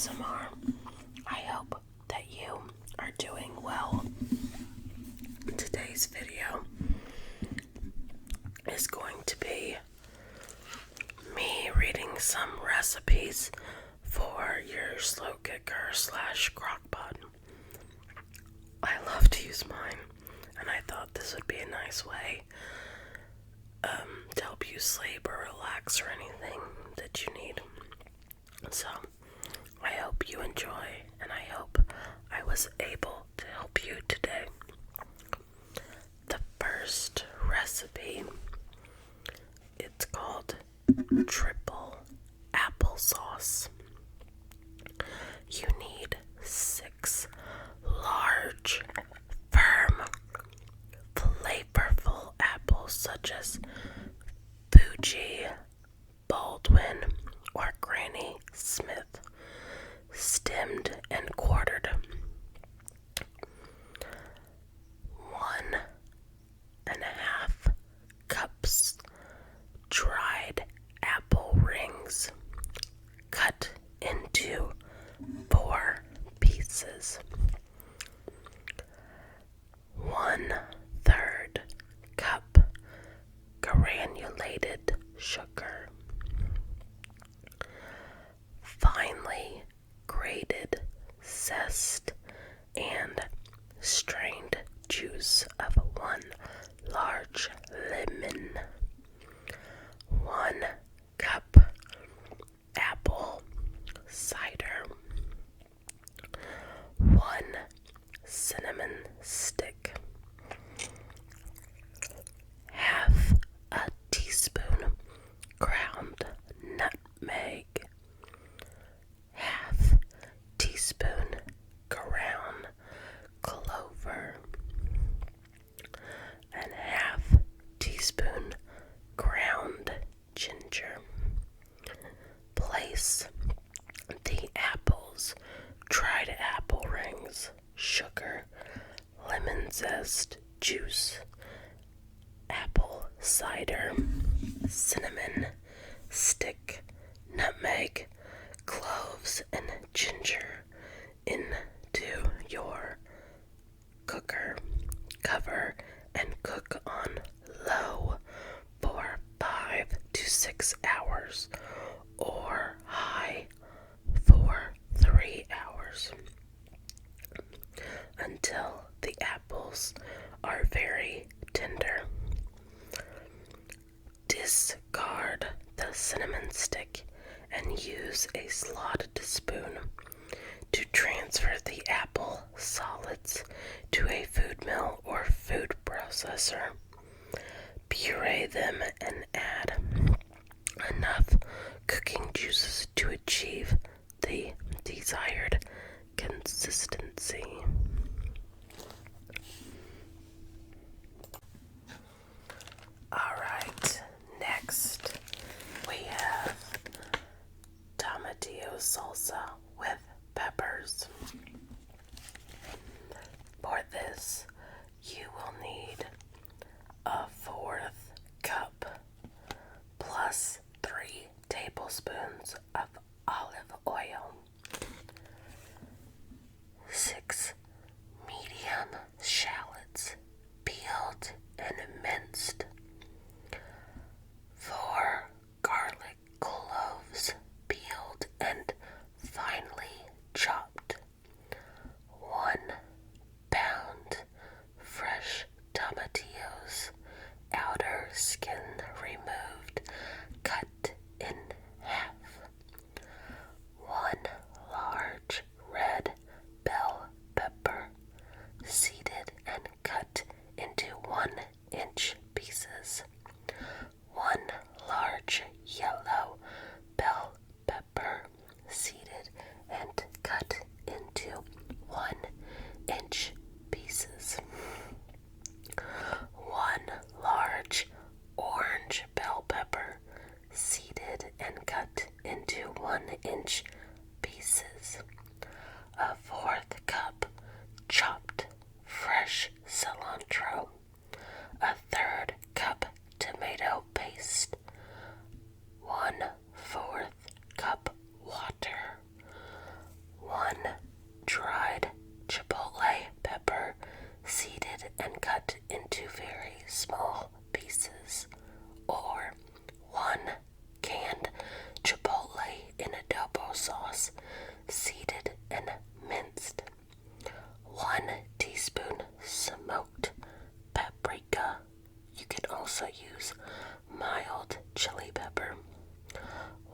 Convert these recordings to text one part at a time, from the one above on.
ASMR. I hope that you are doing well. Today's video is going to be me reading some recipes for your slow cooker / crockpot. I love to use mine, and I thought this would be a nice way to help you sleep or relax or anything that you need. So, I hope you enjoy, and I hope I was able to help you today. The first recipe, it's called triple applesauce. You need 6 large, firm, flavorful apples such as Fuji, Baldwin, or Granny Smith, stemmed and quartered. 1.5 cups dried apple rings, cut into 4 pieces. 1/3 cup granulated sugar, finely grated zest and strained juice of 1 large lemon, 1 cup apple cider, 1 cinnamon stick, half a teaspoon ground nutmeg, half teaspoon ground clover, and half teaspoon ground ginger. Place the apples, dried apple rings, sugar, lemon zest, juice, apple cider, cinnamon stick, nutmeg, cloves, and ginger into your cooker. Cover and cook on low for 5 to 6 hours, or high for 3 hours, until the apples are very tender. Discard the cinnamon stick and use a slotted spoon to transfer the apple solids to a food mill or food processor. Puree them and add enough cooking juices to achieve the desired consistency. Alright, next we have tomatillo salsa with peppers. For this, you will need 1/4 cup plus 3 tablespoons of olive oil, 6 medium shallots peeled and minced, 4 garlic cloves peeled and finely chopped, 1 pound fresh tomatillos, outer skin removed, cut in half, 1 large red bell pepper, seeded and cut into 1-inch pieces, 1 large yellow bell pepper, seeded and cut into 1-inch pieces, 1 large orange bell pepper, seeded and cut into 1-inch pieces, 1/4 cup chopped fresh cilantro, 1/3 cup tomato paste, 1/4 cup water, chili pepper,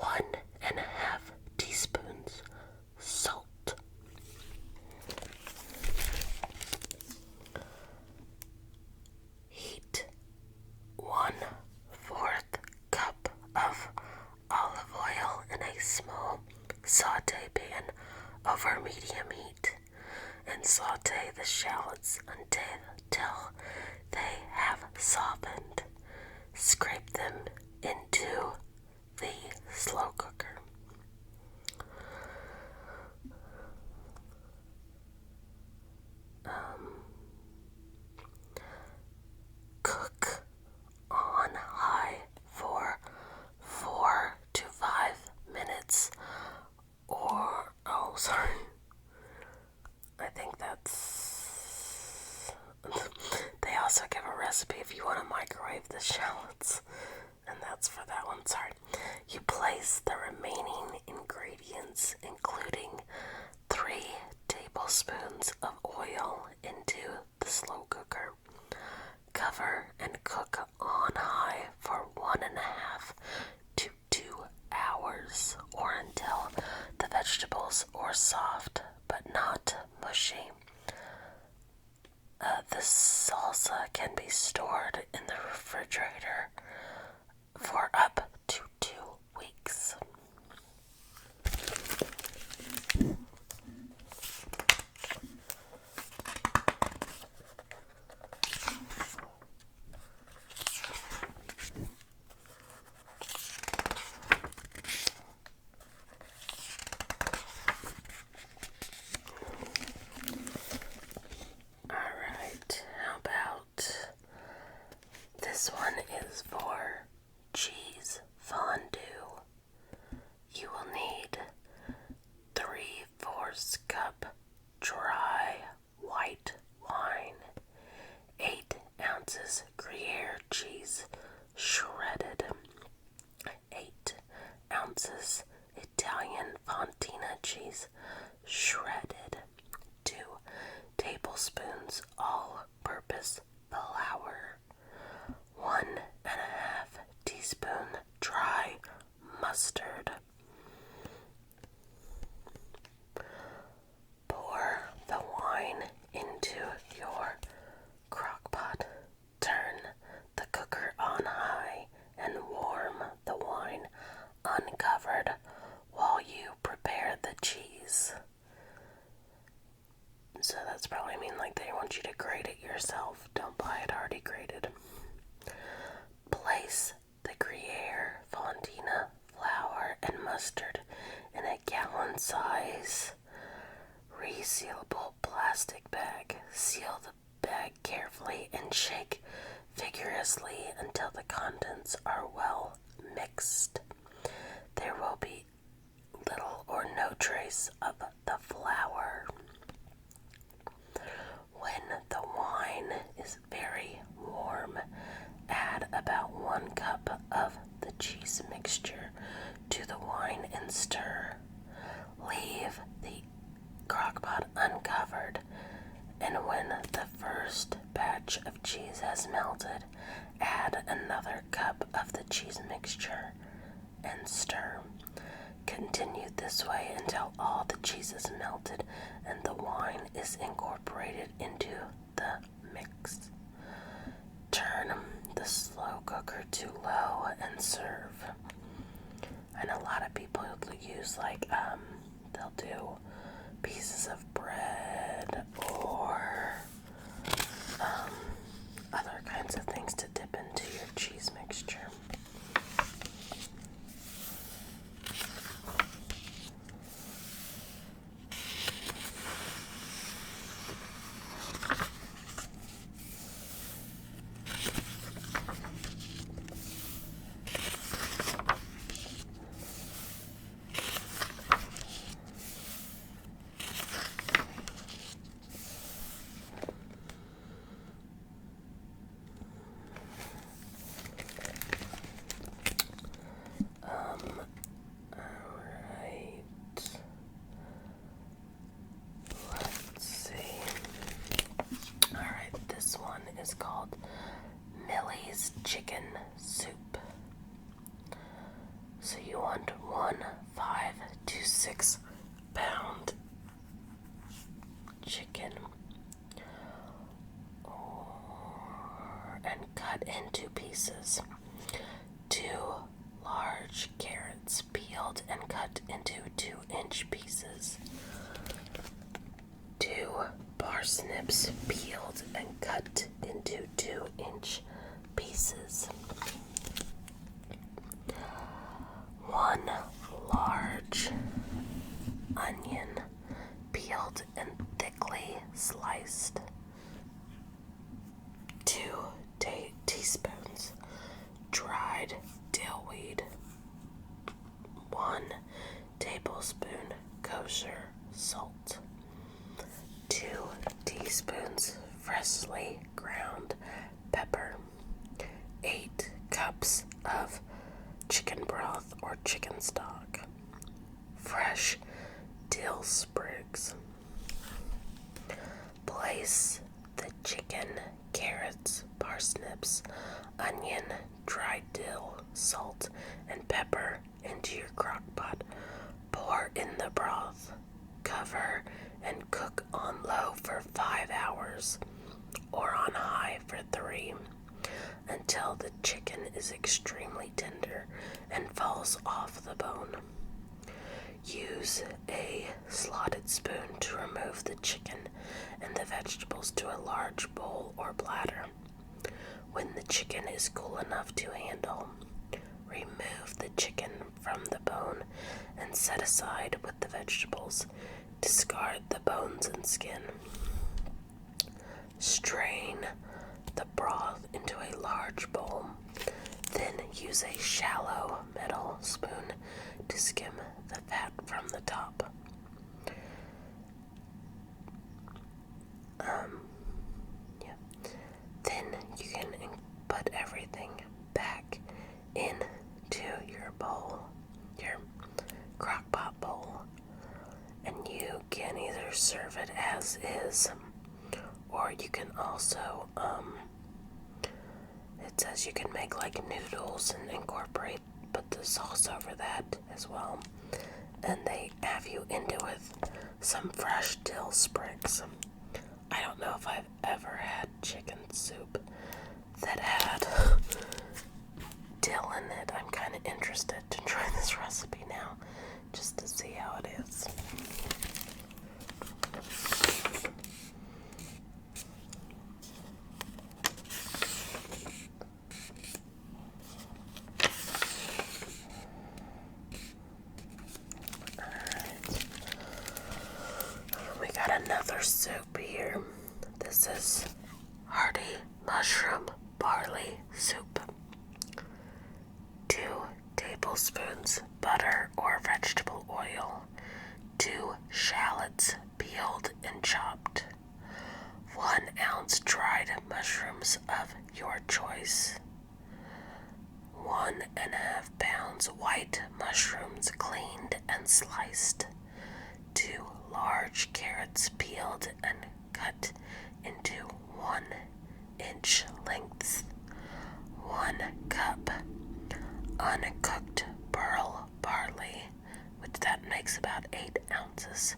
1.5 teaspoons salt, heat 1/4 cup of olive oil in a small saute pan over medium heat, and saute the shallots until they have softened. Scrape them into the slow cooker. Cook on high for 4 to 5 minutes, or, oh, sorry, I think that's, they also give a recipe if you want to microwave the shallots, and that's for that one, sorry. You place the remaining ingredients, including 3 tablespoons of oil, into the slow cooker. Cover and cook on high for 1.5 to 2 hours, or until the vegetables are soft but not mushy. The salsa can be stored in the refrigerator for up to 2 weeks. Alright, how about this one is for cheese fondue. You will need 3/4 cup dry white wine, 8 ounces Gruyere cheese shredded, 8 ounces Italian fontina cheese shredded, 2 tablespoons all-purpose flour, 1.5 teaspoon dry mustard. Pour the wine into your crock pot. Turn the cooker on high and warm the wine uncovered while you prepare the cheese. So that's probably mean like they want you to grate it yourself. Don't buy it already grated. Place the Gruyere, fontina, flour, and mustard in a gallon-size resealable plastic bag. Seal the bag carefully and shake vigorously until the contents are well mixed. There will be little or no trace of the flour. When the wine is very warm, add about 1 cup of the cheese mixture to the wine and stir. Leave the crockpot uncovered, and when the first batch of cheese has melted, add another cup of the cheese mixture and stir. Continue this way until all the cheese is melted and the wine is incorporated into the mix. Turn the slow cooker to low and serve. And a lot of people use they'll do pieces of bread or other kinds of things to dip into your cheese mixture. carrots peeled and cut into 2-inch pieces. 1 large onion peeled and thickly sliced. 2 teaspoons dried dill weed. 1 tablespoon kosher salt. 2 teaspoons freshly ground pepper. 8 cups of chicken broth or chicken stock. Fresh dill sprigs. Place the chicken, carrots, parsnips, onion, dried dill, salt, and pepper into your crock pot. Pour in the broth. Cover and cook on low for 5 hours or on high for 3 until the chicken is extremely tender and falls off the bone. Use a slotted spoon to remove the chicken and the vegetables to a large bowl or bladder. When the chicken is cool enough to handle, remove the chicken from the bone and set aside with the vegetables. Discard the bones and skin. Strain the broth into a large bowl. Then use a shallow metal spoon to skim the fat from the top. Then you can put everything back into your bowl, your crock pot bowl, and you can either serve it as is, or you can also, it says you can make like noodles and put the sauce over that as well. And they have you end it with some fresh dill sprigs. I don't know if I've ever had chicken soup that had dill in it. I'm kind of interested to try this recipe now, just to see how it is. We got another soup here. This is hearty mushroom barley soup. 2 tablespoons butter or vegetable oil. 2 shallots peeled and chopped. 1 ounce dried mushrooms of your choice. 1.5 pounds white mushrooms cleaned and sliced. 2 large carrots peeled and cut into 1-inch lengths. 1 cup uncooked pearl barley, which that makes about 8 ounces,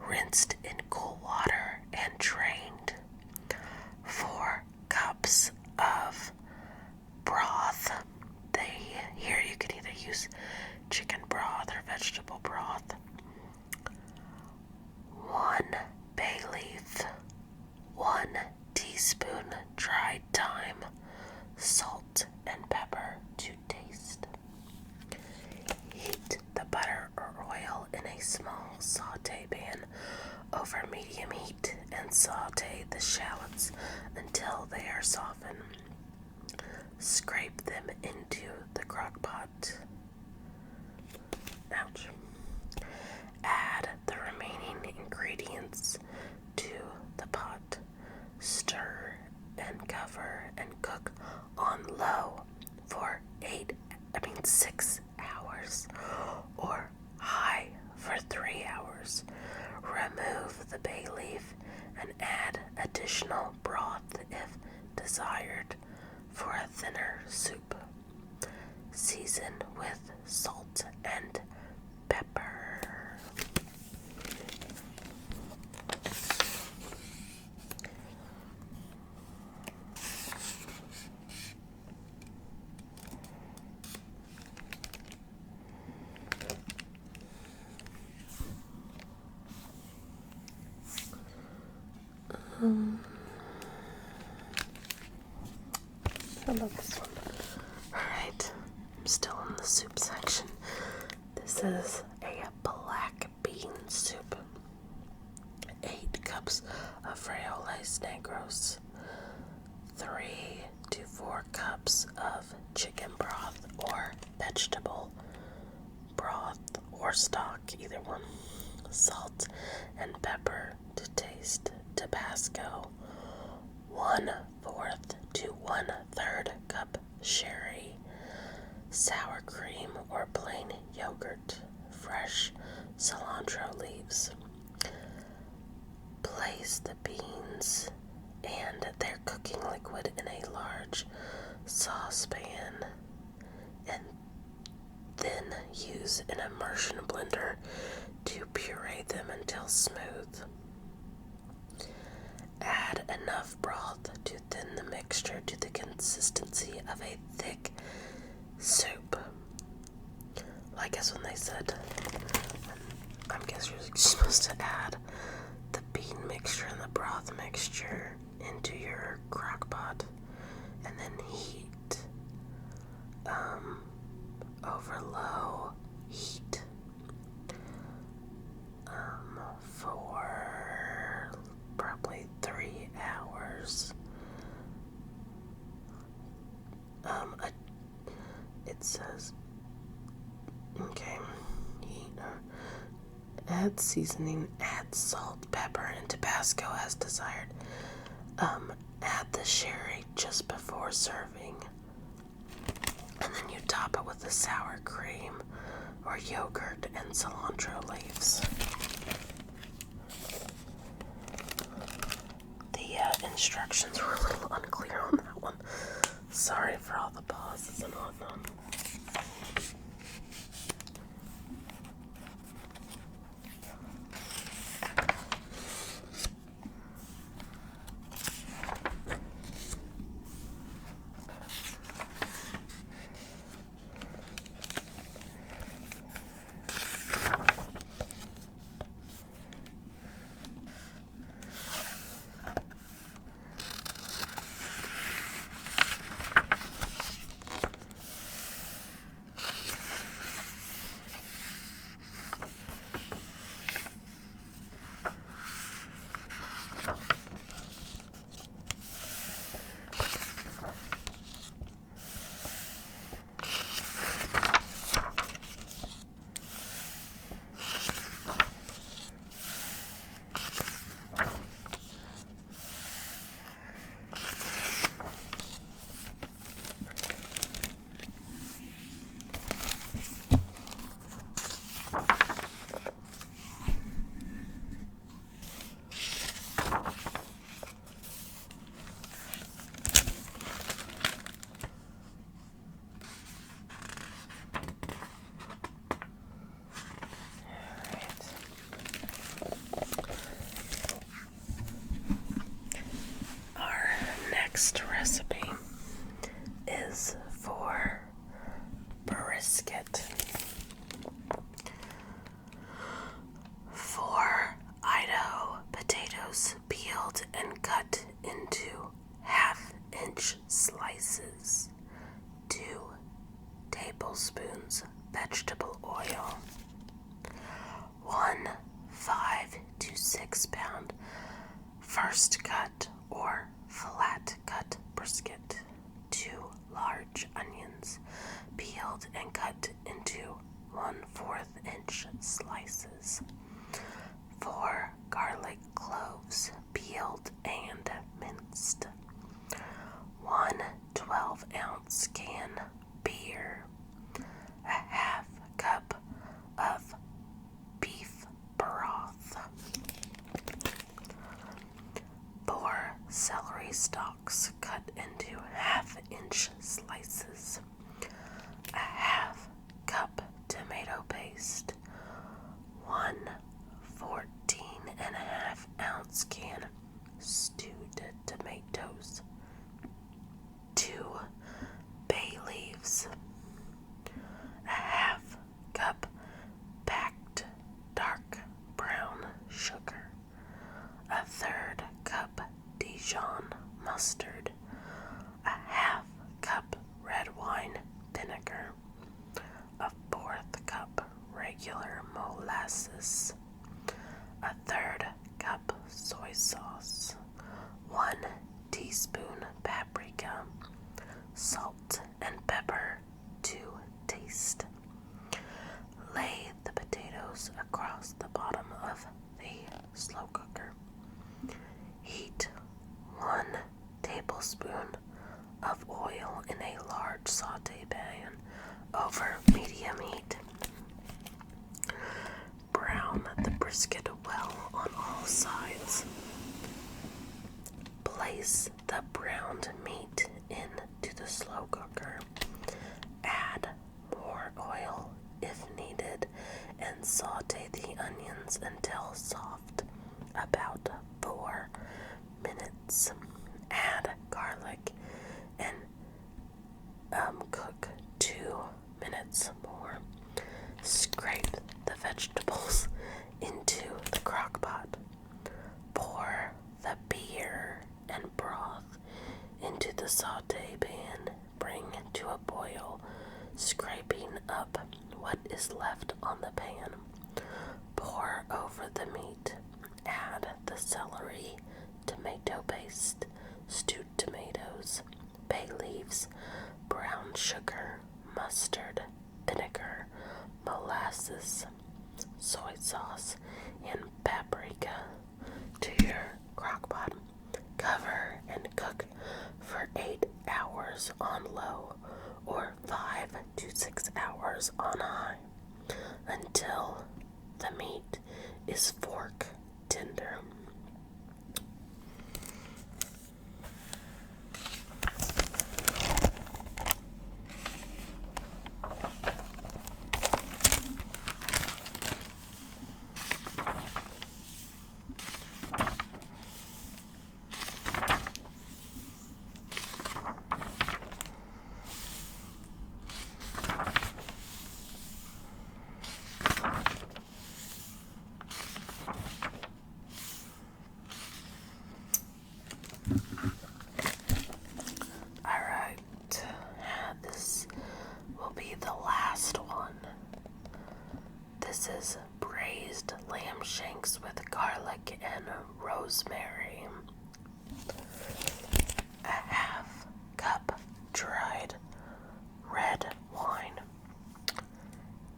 rinsed in cool water and drained. 4 cups of broth. Here you could either use chicken broth or vegetable broth. 1 bay leaf. 1 teaspoon dried thyme, salt and pepper to taste. Heat the butter or oil in a small saute pan over medium heat and saute the shallots until they are softened. Scrape them into the crock pot. Ouch. Add the remaining ingredients to the pot. Stir and cover and cook on low for 6 hours or high for 3 hours. Remove the bay leaf and add additional broth if desired for a thinner soup. Season with salt and pepper. about this one. Alright, I'm still in the soup section. This is a black bean soup. 8 cups of frijoles negros. 3 to 4 cups of chicken broth or vegetable broth or stock, either one. Salt and pepper to taste. Tabasco. 1/4 to 1/3 cup sherry. Sour cream or plain yogurt. Fresh cilantro leaves. Place the beans and their cooking liquid in a large saucepan and then use an immersion blender to puree them until smooth. Add enough broth to thin the mixture to the consistency of a thick soup. Well, I guess when they said, I guess you're supposed to add the bean mixture and the broth mixture into your crock pot and then heat over low heat for probably 3 hours. It says, okay, add seasoning, add salt, pepper, and Tabasco as desired. Add the sherry just before serving. And then you top it with the sour cream or yogurt and cilantro leaves. The instructions were a little unclear on that one. Sorry for all the pauses and whatnot. Next recipe is for brisket. 4 Idaho potatoes peeled and cut into 1/2-inch slices. 2 tablespoons vegetable oil. 1 5 to 6 pound first cut or flat cut brisket. 2 large onions peeled and cut into 1/4 inch slices. 4 garlic cloves peeled and minced. 1 12-ounce can beer. 1/2 cup of beef broth. 4 celery stalks cut into 1/2-inch slices. 1/2 cup tomato paste. 1 14.5-ounce can stewed tomatoes. 2 bay leaf regular molasses, a third cup soy sauce, 1 teaspoon paprika, salt and pepper to taste. Lay the potatoes across the bottom of the slow cooker. Heat 1 tablespoon of oil in a large saute pan over medium heat. Brown the brisket well on all sides. Place the browned meat into the slow cooker. Add more oil if needed and saute the onions until soft, about 4 minutes. Add garlic and cook 2 minutes more. Scrape the vegetables into the crock pot. Pour the beer and broth into the saute pan. Bring to a boil, scraping up what is left on the pan. Pour over the meat. Add the celery, tomato paste, stewed tomatoes, bay leaves, brown sugar, mustard, vinegar, molasses, soy sauce, and paprika to your crock pot. Cover and cook for 8 hours on low or 5 to 6 hours on high until the meat is fork tender. Alright, this will be the last one. This is braised lamb shanks with garlic and rosemary. A half cup dried red wine.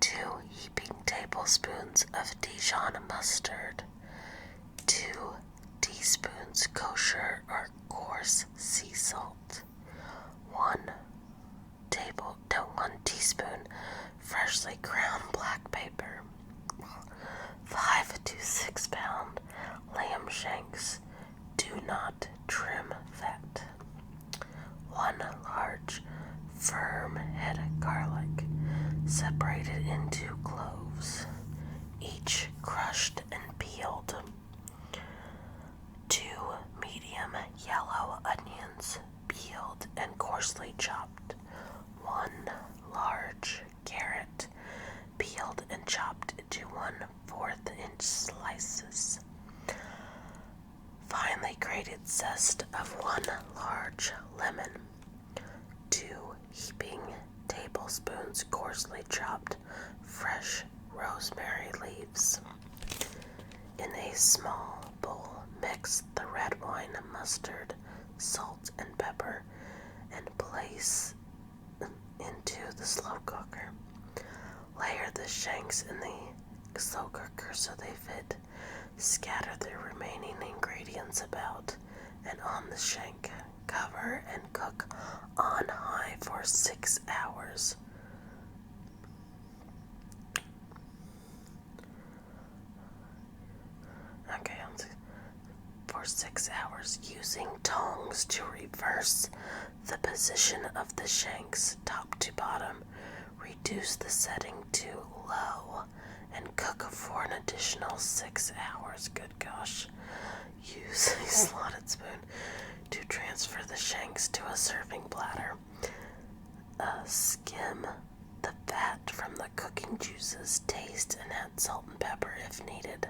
2 heaping tablespoons of Dijon mustard. 2 teaspoons kosher or coarse sea salt. 1 teaspoon freshly ground black pepper. 5 to 6 pound lamb shanks. Do not trim fat. 1 large firm head garlic separated into cloves, each crushed and peeled. 2 medium yellow onions, peeled and coarsely chopped. 1 large carrot, peeled and chopped into 1/4 inch slices. Finely grated zest of 1 large lemon. 2 heaping tablespoons coarsely chopped fresh rosemary leaves. In a small bowl, mix the red wine, mustard, salt, and pepper, and place into the slow cooker. Layer the shanks in the slow cooker so they fit. Scatter the remaining ingredients about and on the shank. Cover and cook on high for 6 hours. For 6 hours, using tongs to reverse the position of the shanks top to bottom. Reduce the setting to low and cook for an additional 6 hours. Good gosh. Use a slotted spoon to transfer the shanks to a serving platter. Skim the fat from the cooking juices. Taste and add salt and pepper if needed.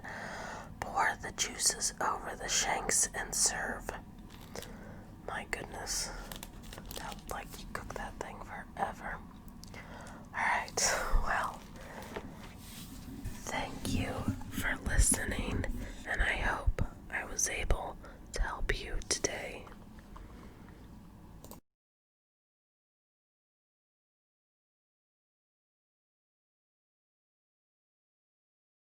Pour the juices over the shanks and serve. My goodness. That would like you cook that thing forever. Alright, well, listening.